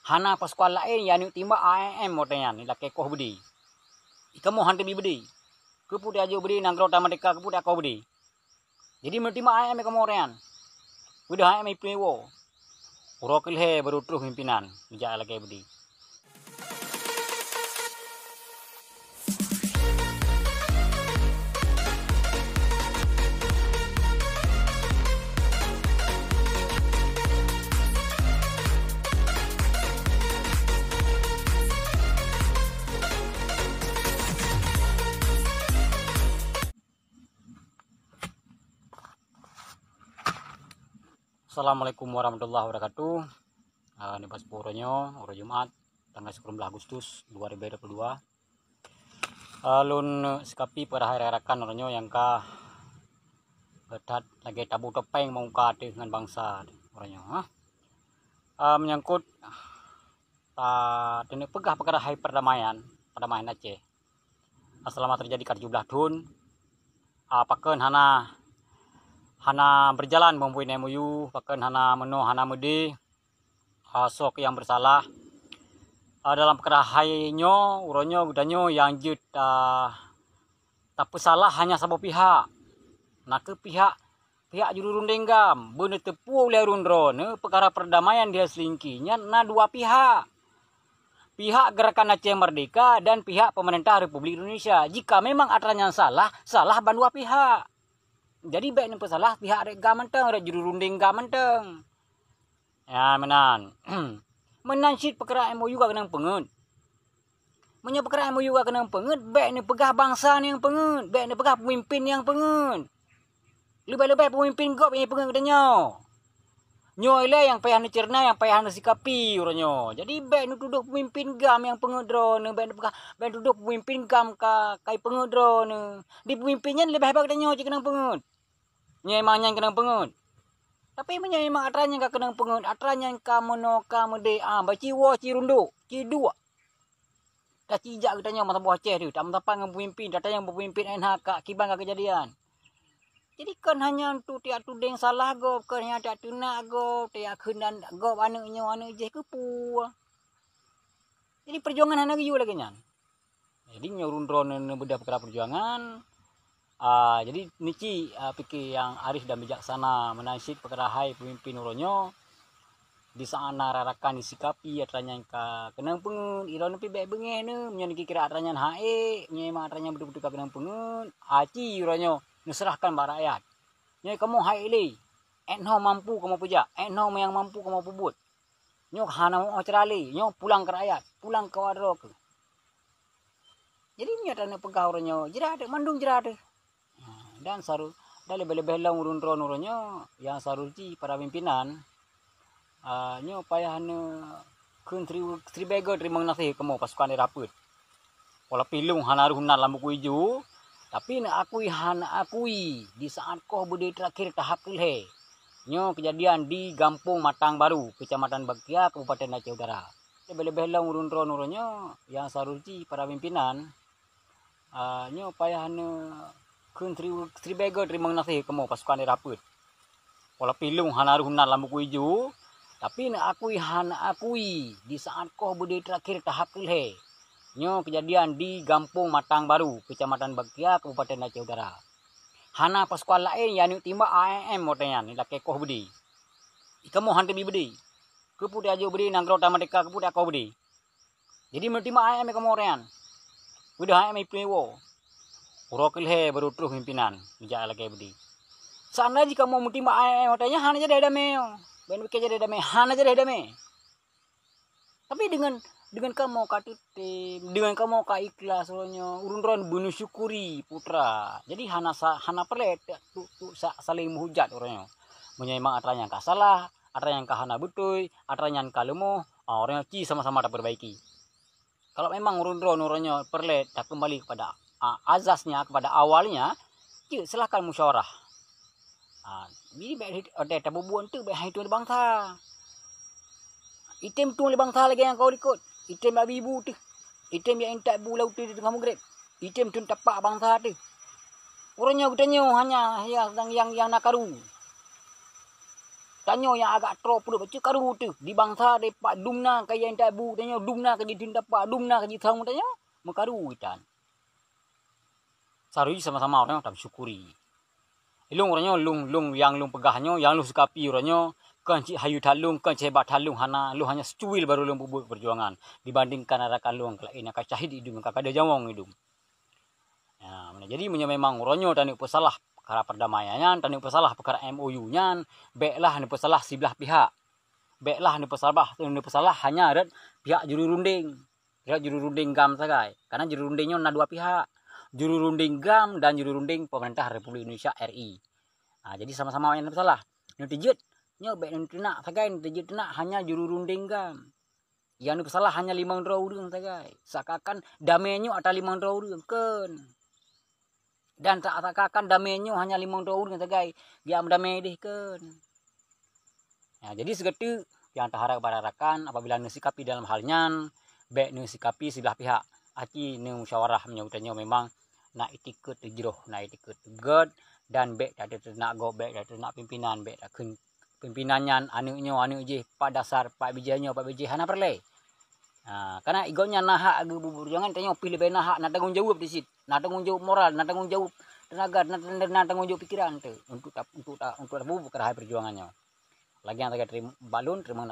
Hana Pascual lain yang ni timba AMM motenyan ni laki koh bedi. Ikamu hantu bi bedi. Kepu dia aja bedi nang grota merdeka kepu dia kau bedi. Jadi mentimba AMM kamu orang. Udah AMM ipewo. Urokil he baru terus pimpinan. Bijak lagi bedi. Assalamualaikum warahmatullahi wabarakatuh. Ini pas puronyo, hari Jumat, tanggal 19 Agustus 2022. Alun sikapi pada hari rakan oronyo yang kah betat lagi tabu topeng muka dengan bangsa oronyo. Menyangkut ini pegah perkara hai perdamaian Aceh. Selama terjadi 17 tahun, paken hana berjalan mempunyai MOU, bahkan hana mede sok yang bersalah dalam perkara hainyo uronyo gudanyo yang jut tak salah hanya satu pihak. Nak pihak juru rundinggam bener tepu oleh rundron perkara perdamaian dia selingkinya dua pihak. Pihak Gerakan Aceh Merdeka dan pihak pemerintah Republik Indonesia. Jika memang aturannya salah ban dua pihak. Jadi baik ni pesalah pihak rega menteng, rek juru runding ga menteng. Ya menan. Menan sit perkara MOU ga kenang pengen. Menya perkara MOU ga kenang pengen, baik ni pegah bangsa ni yang pengen, baik ni pegah pemimpin yang pengen. Lebih-lebih pemimpin gop yang pengen katanya. Nyo ile yang payah ni cerna, yang payah ni sikapi uranyo. Jadi baik ni duduk pemimpin gam yang pengen drone, baik ni pegah baik duduk pemimpin gam kai pengen drone. Di pemimpinnya lebih hebat katanya cik kenang pengen. Nyemangnya kenang pengen. Tapi memang atranya ka kenang pengen. Atranya ka monoka mede baci wo ci rundu, ci dua. Dah cijak katanya mata buah Aceh tu. Tak mentapa dengan pemimpin, datanya pemimpin NH ka kibang ka kejadian. Jadi kan hanya tu tiak tuding salah go, kan hanya tak tunak go, tiak kendan go anu je ke pu. Jadi perjuangan hana giu lagi nyan. Jadi nyorundron beda perkara perjuangan. Jadi nici fikir yang arif dan bijaksana menasib perkara hai pemimpin uronyo di sana rarakan disikapi atranya ka kenang pengen iron pi baik bengen menyen kira atranya hae nyema atranya betul-betul ka kenang pengen aci uronyo nuserahkan ba rakyat nyai kamu hae le enho mampu kamu puja enho yang mampu kamu pubut nyo hana mau cerali nyo pulang ke rakyat pulang ke wadrok. Jadi nyatane pegah uronyo jera ada mandung jera ada. Dan saru dari lebih-lebih lang urun-urun uronyo yang saruci para pimpinan nyo payah country bego terima nasi kamu pasukan raput wala pilung hana ruhunan lambu kuiju tapi akui di saat koh bude terakhir tahap kilhe nyo kejadian di Gampung Matang Baru Kecamatan Bakia Kabupaten Aceh Utara. Lebih-lebih lang urun-urun uronyo yang saruci para pimpinan nyo payah country bego terima nasi kamu pasukan raput wala pilung hana ruhunan lambu kuiju tapi akui di saat koh bude terakhir tahap kilhe nyo kejadian di Gampung Matang Baru Kecamatan Bakia Kabupaten Aceh Utara. Hana Pascual lain yang ni timba AMM motenyan ni laki koh bedi. Ikamu hantu bi bedi. Kepu dia aja bedi nang grota merdeka kepu dia kau bedi. Jadi mentimba AMM kamu orang. Udah AMM ipewo. Urokil he baru terus pimpinan. Bijak lagi bedi. Sana jika mau mentimba AMM motennya hana jadi damai. Ben jadi damai, hana jadi damai. Tapi dengan kamu katutim, dengan kamu ka ikhlas soalnya urun-urun bunuh syukuri putra. Jadi hana pelet tu saling menghujat orangnya. Menyemang atranya ka salah, atranya ka hana betul, atranya ka lemah, orangnya ci sama-sama tak perbaiki. Kalau memang urun-urun orangnya pelet tak kembali kepada azasnya, kepada awalnya, silakan musyawarah. Jadi baik ada tabubuan tu baik itu bangsa. Item tu oleh bangsa lagi yang kau ikut. Item ibu tu. Item yang tak bulau tu di tengah Maghrib. Item tu tapak bangsa tu. Orangnya katanya hanya yang nakaru. Tanyo yang agak trop pun baca karu tu. Di bangsa de pak dumna kaya yang tabu tanyo dumna ke dinda pak dumna ke thang tanyo mekaru itan. Sarui sama-sama orang tak syukuri. Ilung orangnya lung yang lung pegahnya, yang lung sukapi orangnya kan cik hayu talung, kan hebat talung hana lu hanya secuil baru lung buat perjuangan dibandingkan arakan lung kalau ini kacahid hidung kakak ada jawang hidung. Ya, jadi memang orangnya tani pesalah perkara perdamaian, tani pesalah perkara MOU-nya, baiklah ni pesalah sebelah pihak. Baiklah ni pesalah hanya ada pihak juru runding. Pihak juru runding GAM sagai. Karena juru rundingnya ada dua pihak. Juru runding GAM dan juru runding pemerintah Republik Indonesia RI. Nah, jadi sama-sama yang bersalah. Nutijut, nya baik nutina sagai nutijut nak hanya juru runding GAM. Yang bersalah hanya 5 orang sagai. Seakan damainya ada 5 orang kan. Dan seakan damainya hanya 5 orang sagai. Dia damai deh kan. Nah, jadi segitu yang terharap kepada rakan apabila nisikapi dalam halnya baik nisikapi sebelah pihak. Aki ni musyawarah menyebutnya memang nak ikut terjeruh, nak ikut god dan baik ada nak go baik ada nak pimpinan baik ada pimpinannya anu je pada dasar pak bijanya hana perle. Nah, karena igonya nahak ag bubur jangan tanya pilih baik nahak nak tanggung jawab di situ, nak tanggung jawab moral, nak tanggung jawab tenaga, nak tanggung jawab pikiran tu untuk bubur kerahai perjuangannya. Lagi yang terima balun terima